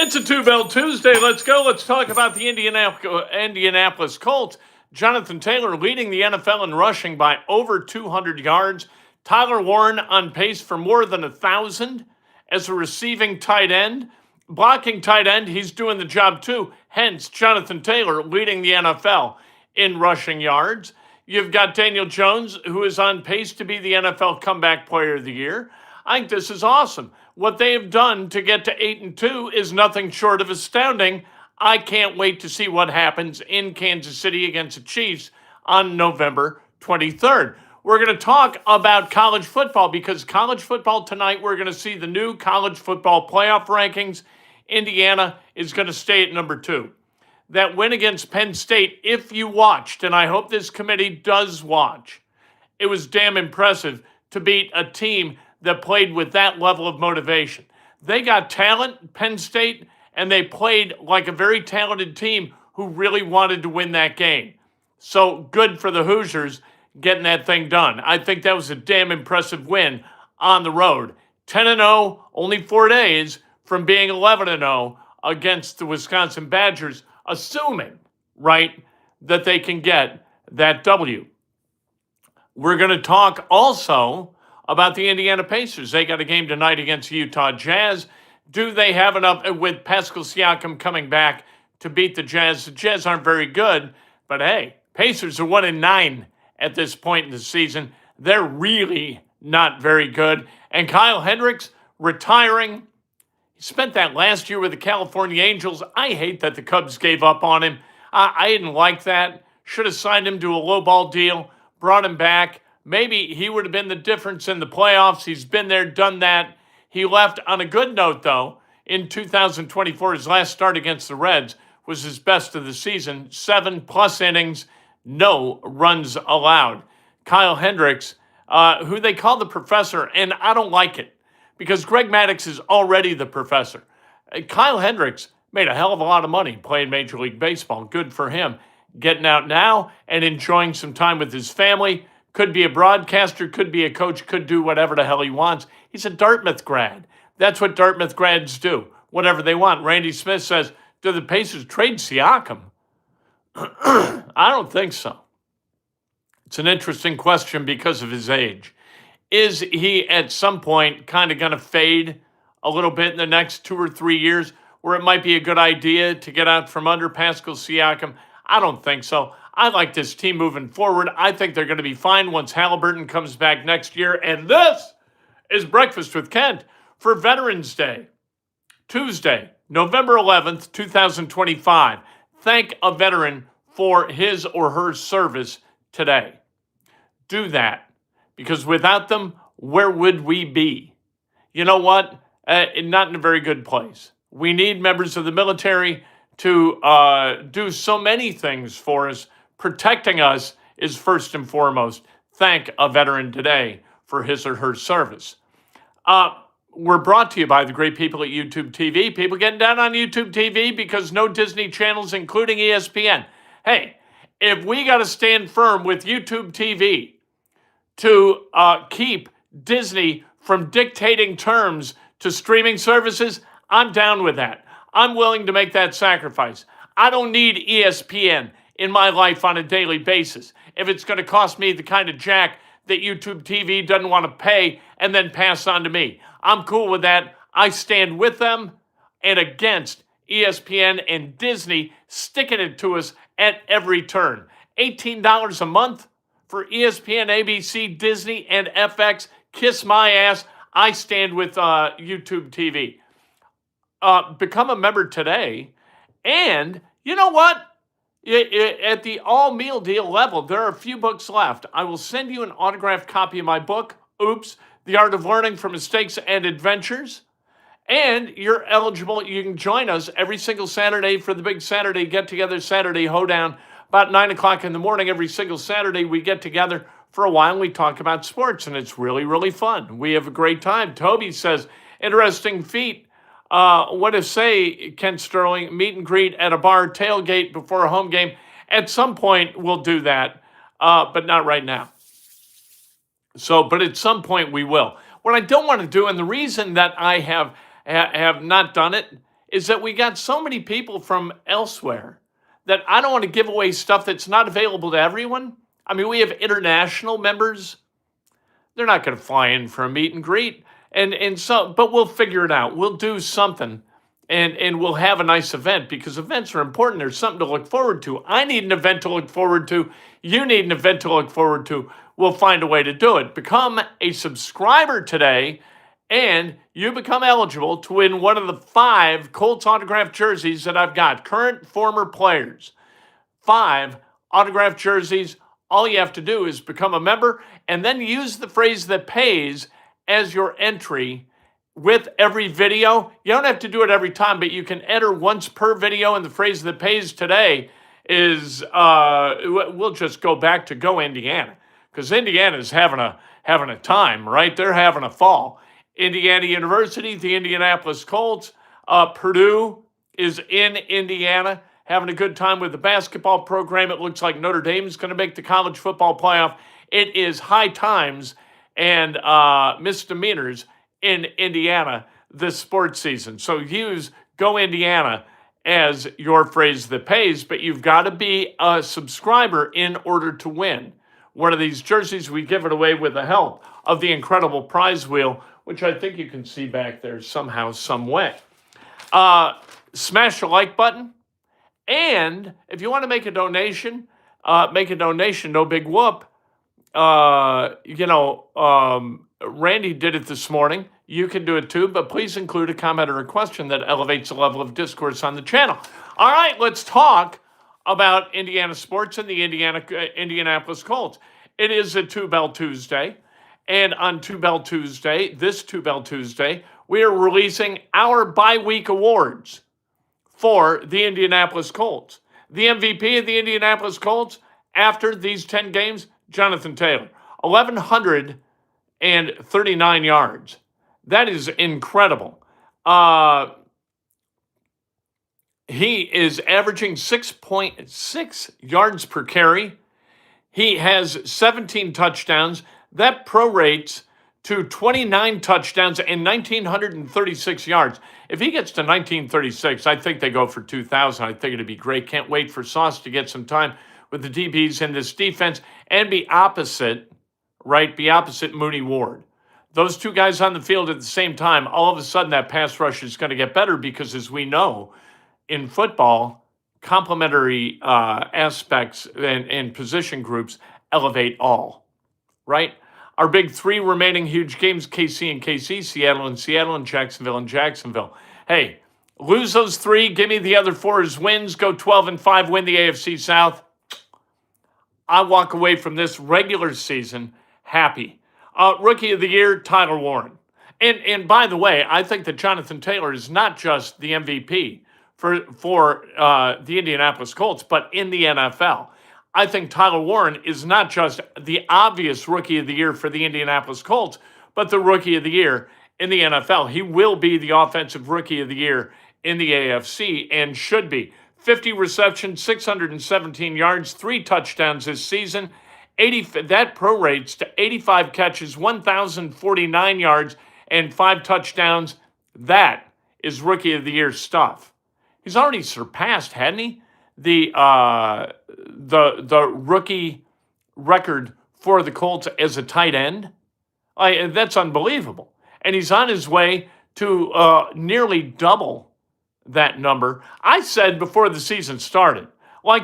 It's a two-bell Tuesday. Let's go. Let's talk about the Indianapolis Colts. Jonathan Taylor leading the NFL in rushing by over 200 yards. Tyler Warren on pace for more than 1,000 as a receiving tight end. Blocking tight end, he's doing the job too. Hence, Jonathan Taylor leading the NFL in rushing yards. You've got Daniel Jones, who is on pace to be the NFL Comeback Player of the Year. I think this is awesome. What they have done to get to 8-2 is nothing short of astounding. I can't wait to see what happens in Kansas City against the Chiefs on November 23rd. We're going to talk about college football because college football tonight, we're going to see the new college football playoff rankings. Indiana is going to stay at number 2. That win against Penn State, if you watched, and I hope this committee does watch, it was damn impressive to beat a team that played with that level of motivation. They got talent, Penn State, and they played like a very talented team who really wanted to win that game. So good for the Hoosiers getting that thing done. I think that was a damn impressive win on the road. 10-0, only 4 days from being 11-0 against the Wisconsin Badgers, assuming, right, that they can get that W. We're going to talk also about the Indiana Pacers. They got a game tonight against the Utah Jazz. Do they have enough with Pascal Siakam coming back to beat the Jazz? The Jazz aren't very good, but hey, Pacers are 1-9 at this point in the season. They're really not very good. And Kyle Hendricks retiring. He spent that last year with the California Angels. I hate that the Cubs gave up on him. I didn't like that. Should have signed him to a low-ball deal, brought him back. Maybe he would have been the difference in the playoffs. He's been there, done that. He left on a good note, though. In 2024, his last start against the Reds was his best of the season. 7+ innings, no runs allowed. Kyle Hendricks, who they call the professor, and I don't like it because Greg Maddux is already the professor. Kyle Hendricks made a hell of a lot of money playing Major League Baseball. Good for him. Getting out now and enjoying some time with his family. Could be a broadcaster, could be a coach, could do whatever the hell he wants. He's a Dartmouth grad. That's what Dartmouth grads do, whatever they want. Randy Smith says, do the Pacers trade Siakam? I don't think so. It's an interesting question because of his age. Is he at some point kind of going to fade a little bit in the next 2 or 3 years where it might be a good idea to get out from under Pascal Siakam? I don't think so. I like this team moving forward. I think they're going to be fine once Halliburton comes back next year. And this is Breakfast with Kent for Veterans Day, Tuesday, November 11th, 2025. Thank a veteran for his or her service today. Do that, because without them, where would we be? You know what? Not in a very good place. We need members of the military to do so many things for us. Protecting us is first and foremost. Thank a veteran today for his or her service. We're brought to you by the great people at YouTube TV. People getting down on YouTube TV because no Disney channels, including ESPN. Hey, if we got to stand firm with YouTube TV to keep Disney from dictating terms to streaming services, I'm down with that. I'm willing to make that sacrifice. I don't need ESPN in my life on a daily basis if it's going to cost me the kind of jack that YouTube TV doesn't want to pay and then pass on to me. I'm cool with that. I stand with them and against ESPN and Disney sticking it to us at every turn. $18 a month for ESPN, ABC, Disney, and FX. Kiss my ass. I stand with YouTube TV. Become a member today. And you know what? At the all-meal deal level, there are a few books left. I will send you an autographed copy of my book, Oops, The Art of Learning from Mistakes and Adventures. And you're eligible. You can join us every single Saturday for the big Saturday get-together, Saturday hoedown. About 9 o'clock in the morning every single Saturday, we get together for a while and we talk about sports, and it's really, really fun. We have a great time. Toby says, interesting feat. What if, say, Kent Sterling, meet and greet at a bar, tailgate before a home game? At some point, we'll do that, but not right now. But at some point, we will. What I don't want to do, and the reason that I have not done it, is that we got so many people from elsewhere that I don't want to give away stuff that's not available to everyone. I mean, we have international members. They're not going to fly in for a meet and greet. And so, but we'll figure it out. We'll do something and we'll have a nice event because events are important. There's something to look forward to. I need an event to look forward to. You need an event to look forward to. We'll find a way to do it. Become a subscriber today and you become eligible to win one of the 5 Colts autographed jerseys that I've got. Current, former players. 5 autographed jerseys. All you have to do is become a member and then use the phrase that pays as your entry with every video. You don't have to do it every time, but you can enter once per video. And the phrase that pays today is, we'll just go back to Go Indiana, because Indiana's having a time, right? They're having a fall. Indiana University, the Indianapolis Colts, Purdue is in Indiana, having a good time with the basketball program. It looks like Notre Dame's going to make the college football playoff. It is high times and misdemeanors in Indiana this sports season. So use Go Indiana as your phrase that pays, but you've got to be a subscriber in order to win one of these jerseys. We give it away with the help of the incredible prize wheel, which I think you can see back there somehow, some way. Smash the like button. And if you want to make a donation, no big whoop. Randy did it this morning. You can do it too, but please include a comment or a question that elevates the level of discourse on the channel. All right, let's talk about Indiana sports and the Indianapolis Colts. It is a Two-Bell Tuesday, and on Two-Bell Tuesday, we are releasing our bye-week awards for the Indianapolis Colts. The MVP of the Indianapolis Colts after these 10 games, Jonathan Taylor, 1,139 yards. That is incredible. He is averaging 6.6 yards per carry. He has 17 touchdowns. That prorates to 29 touchdowns and 1,936 yards. If he gets to 1936, I think they go for 2,000. I think it'd be great. Can't wait for Sauce to get some time with the DBs in this defense and be opposite Mooney Ward. Those two guys on the field at the same time, all of a sudden that pass rush is going to get better because, as we know, in football, complementary aspects and position groups elevate all, right? Our big 3 remaining huge games, KC and KC, Seattle and Seattle, and Jacksonville and Jacksonville. Hey, lose those 3, give me the other 4 as wins, go 12-5, win the AFC South. I walk away from this regular season happy. Rookie of the Year, Tyler Warren. And by the way, I think that Jonathan Taylor is not just the MVP for the Indianapolis Colts, but in the NFL. I think Tyler Warren is not just the obvious Rookie of the Year for the Indianapolis Colts, but the Rookie of the Year in the NFL. He will be the Offensive Rookie of the Year in the AFC and should be. 50 receptions, 617 yards, 3 touchdowns this season. That prorates to 85 catches, 1,049 yards, and 5 touchdowns. That is Rookie of the Year stuff. He's already surpassed, hadn't he, the rookie record for the Colts as a tight end? That's unbelievable. And he's on his way to nearly double that number. I said before the season started,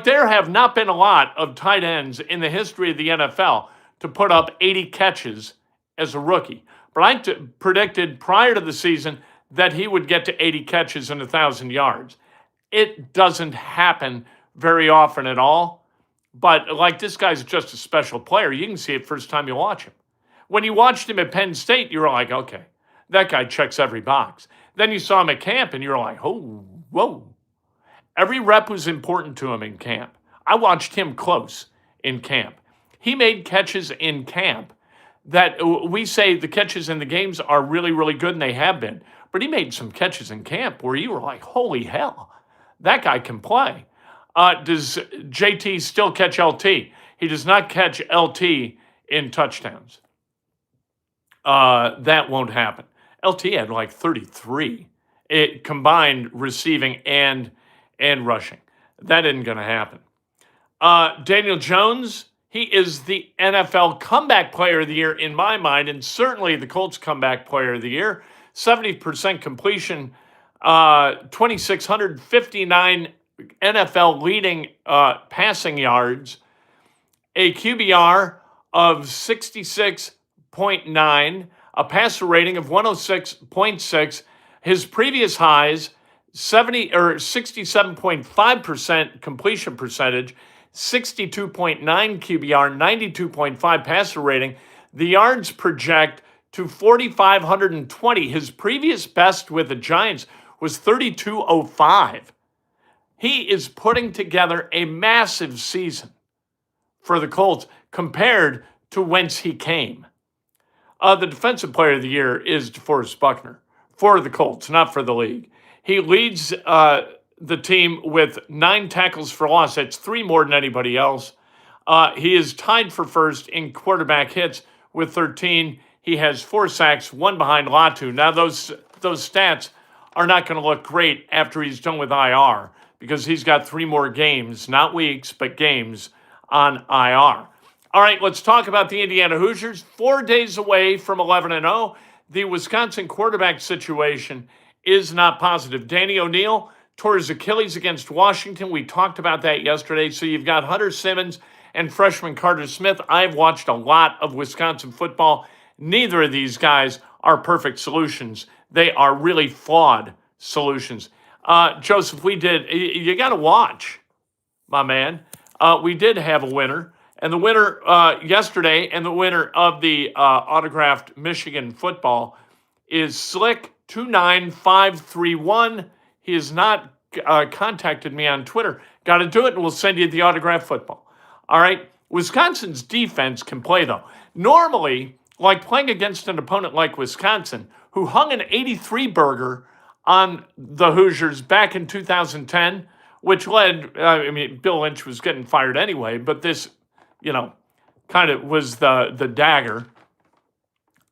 there have not been a lot of tight ends in the history of the NFL to put up 80 catches as a rookie. But I predicted prior to the season that he would get to 80 catches and 1,000 yards. It doesn't happen very often at all. But this guy's just a special player. You can see it first time you watch him. When you watched him at Penn State, you were like, okay, that guy checks every box. Then you saw him at camp and you're like, oh, whoa. Every rep was important to him in camp. I watched him close in camp. He made catches in camp that we say the catches in the games are really, really good, and they have been. But he made some catches in camp where you were like, holy hell, that guy can play. Does JT still catch LT? He does not catch LT in touchdowns. That won't happen. LT had 33 it combined receiving and rushing. That isn't going to happen. Daniel Jones, he is the NFL Comeback Player of the Year in my mind, and certainly the Colts Comeback Player of the Year. 70% completion, 2,659 NFL leading passing yards, a QBR of 66.9, a passer rating of 106.6. His previous highs, 67.5% completion percentage, 62.9 QBR, 92.5 passer rating. The yards project to 4,520. His previous best with the Giants was 3,205. He is putting together a massive season for the Colts compared to whence he came. The Defensive Player of the Year is DeForest Buckner for the Colts, not for the league. He leads the team with 9 tackles for loss. That's 3 more than anybody else. He is tied for first in quarterback hits with 13. He has 4 sacks, 1 behind Latu. Now, those stats are not going to look great after he's done with IR because he's got 3 more games, not weeks, but games on IR. All right, let's talk about the Indiana Hoosiers. 4 days away from 11-0. The Wisconsin quarterback situation is not positive. Danny O'Neal tore his Achilles against Washington. We talked about that yesterday. So you've got Hunter Simmons and freshman Carter Smith. I've watched a lot of Wisconsin football. Neither of these guys are perfect solutions. They are really flawed solutions. Joseph, you got to watch, my man. We did have a winner. And the winner yesterday and the winner of the autographed Michigan football is Slick29531. He has not contacted me on Twitter. Got to do it, and we'll send you the autographed football. All right? Wisconsin's defense can play, though. Normally, like playing against an opponent like Wisconsin, who hung an 83 burger on the Hoosiers back in 2010, which led, Bill Lynch was getting fired anyway, but this, kind of was the dagger.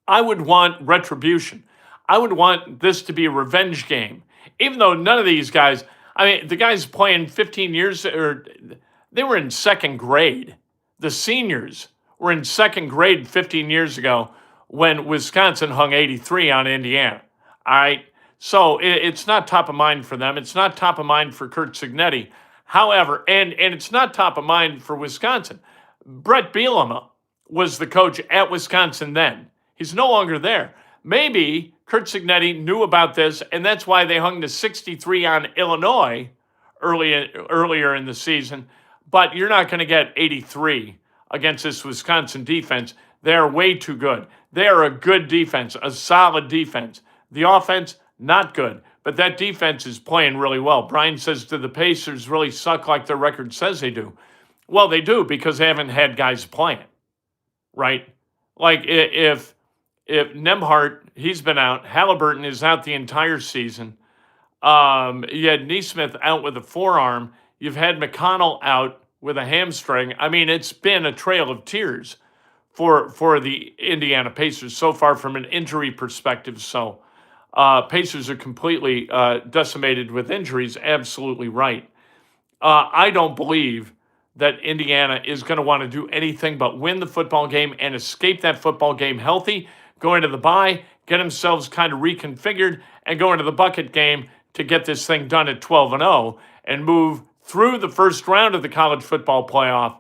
I would want retribution. I would want this to be a revenge game, even though none of these guys, the guys playing 15 years, they were in second grade. The seniors were in second grade 15 years ago when Wisconsin hung 83 on Indiana. All right. So it's not top of mind for them. It's not top of mind for Curt Cignetti. However, and it's not top of mind for Wisconsin. Brett Bielema was the coach at Wisconsin then. He's no longer there. Maybe Curt Cignetti knew about this, and that's why they hung the 63 on Illinois earlier in the season. But you're not going to get 83 against this Wisconsin defense. They are way too good. They are a good defense, a solid defense. The offense, not good. But that defense is playing really well. Brian says, do the Pacers really suck like their record says they do? Well, they do because they haven't had guys playing, right? Like if Nembhard, he's been out. Halliburton is out the entire season. You had Neesmith out with a forearm. You've had McConnell out with a hamstring. It's been a trail of tears for the Indiana Pacers so far from an injury perspective. So Pacers are completely decimated with injuries. Absolutely right. I don't believe that Indiana is going to want to do anything but win the football game and escape that football game healthy, go into the bye, get themselves kind of reconfigured, and go into the bucket game to get this thing done at 12-0 and move through the first round of the college football playoff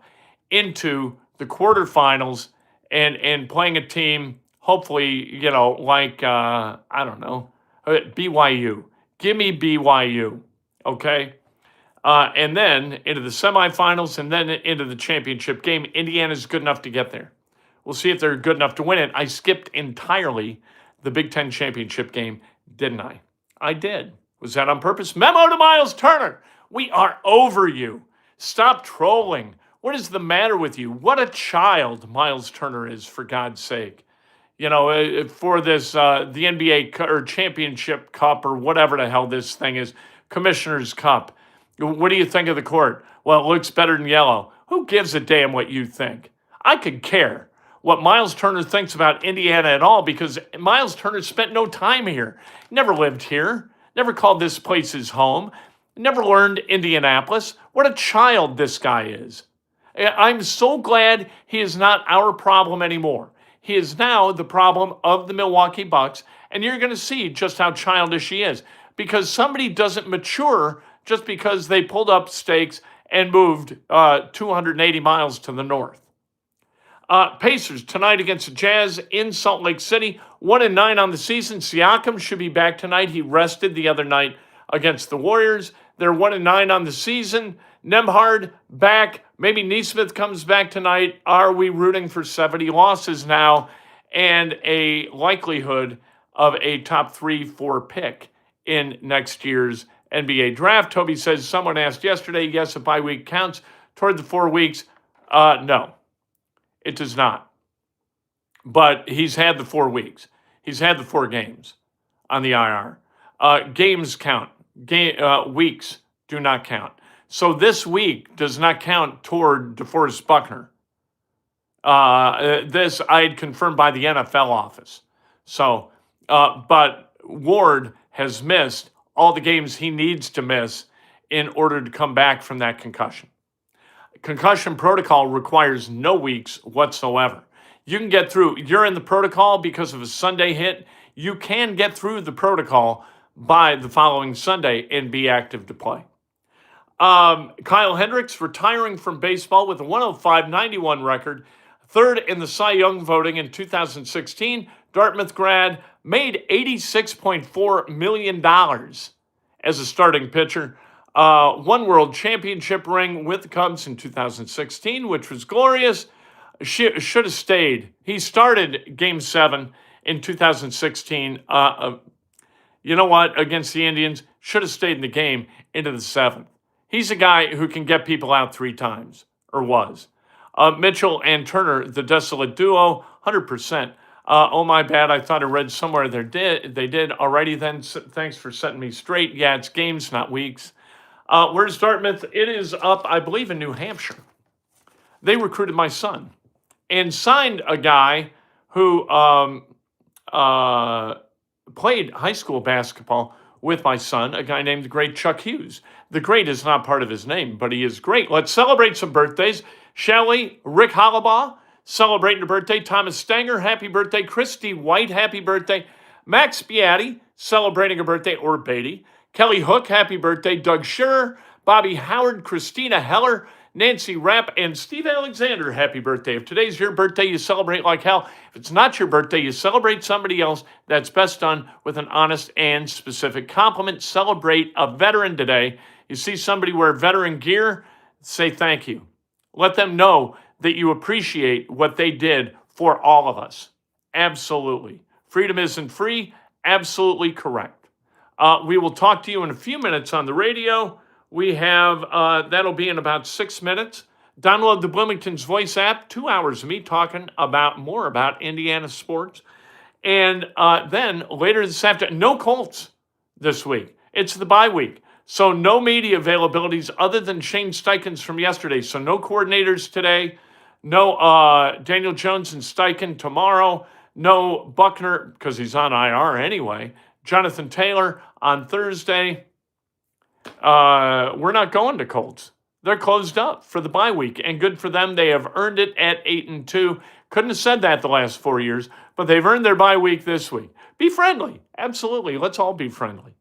into the quarterfinals and playing a team, hopefully, like, BYU. Give me BYU, okay? And then into the semifinals and then into the championship game. Indiana's good enough to get there. We'll see if they're good enough to win it. I skipped entirely the Big Ten championship game, didn't I? I did. Was that on purpose? Memo to Myles Turner. We are over you. Stop trolling. What is the matter with you? What a child Myles Turner is, for God's sake. For this, the NBA or championship cup or whatever the hell this thing is, Commissioner's Cup. What do you think of the court? Well, it looks better than yellow. Who gives a damn what you think? I could care what Myles Turner thinks about Indiana at all because Myles Turner spent no time here. Never lived here. never called this place his home, never learned Indianapolis. What a child this guy is. I'm so glad he is not our problem anymore. He is now the problem of the Milwaukee Bucks, and you're going to see just how childish he is, because somebody doesn't mature just because they pulled up stakes and moved 280 miles to the north. Pacers tonight against the Jazz in Salt Lake City, 1-9 on the season. Siakam should be back tonight. He rested the other night against the Warriors. They're 1-9 on the season. Nembhard back. Maybe Nesmith comes back tonight. Are we rooting for 70 losses now and a likelihood of a top 3-4 pick in next year's NBA draft? Toby says, someone asked yesterday, yes, a bye week counts toward the 4 weeks. No, it does not. But he's had the 4 weeks. He's had the 4 games on the IR. Games count. Weeks do not count. So this week does not count toward DeForest Buckner. This I had confirmed by the NFL office. So, but Ward has missed all the games he needs to miss in order to come back from that concussion. Concussion protocol requires no weeks whatsoever. You can get through. You're in the protocol because of a Sunday hit. You can get through the protocol by the following Sunday and be active to play. Kyle Hendricks retiring from baseball with a 105-91 record, third in the Cy Young voting in 2016. Dartmouth grad, made $86.4 million as a starting pitcher. One World Championship ring with the Cubs in 2016, which was glorious. Should have stayed. He started Game 7 in 2016. You know what? Against the Indians, should have stayed in the game into the 7th. He's a guy who can get people out 3 times, or was. Mitchell and Turner, the desolate duo, 100%. Oh, my bad. I thought I read somewhere they did. Alrighty then. Thanks for setting me straight. Yeah, it's games, not weeks. Where's Dartmouth? It is up, I believe, in New Hampshire. They recruited my son and signed a guy who played high school basketball with my son, a guy named the great Chuck Hughes. The great is not part of his name, but he is great. Let's celebrate some birthdays. Shall we? Rick Hollabaugh, celebrating a birthday. Thomas Stanger, happy birthday. Christy White, happy birthday. Max Beatty, celebrating a birthday, or Beatty. Kelly Hook, happy birthday. Doug Scherer, Bobby Howard, Christina Heller, Nancy Rapp, and Steve Alexander, happy birthday. If today's your birthday, you celebrate like hell. If it's not your birthday, you celebrate somebody else. That's best done with an honest and specific compliment. Celebrate a veteran today. You see somebody wear veteran gear, say thank you. Let them know that you appreciate what they did for all of us. Absolutely. Freedom isn't free. Absolutely correct. We will talk to you in a few minutes on the radio. We have, that'll be in about 6 minutes. Download the Bloomington's Voice app, 2 hours of me talking more about Indiana sports. And then later this afternoon, no Colts this week. It's the bye week. So no media availabilities other than Shane Steichens from yesterday. So no coordinators today. No Daniel Jones and Steichen tomorrow. No Buckner, because he's on IR anyway. Jonathan Taylor on Thursday. We're not going to Colts. They're closed up for the bye week, and good for them. They have earned it at 8-2. Couldn't have said that the last 4 years, but they've earned their bye week this week. Be friendly. Absolutely. Let's all be friendly.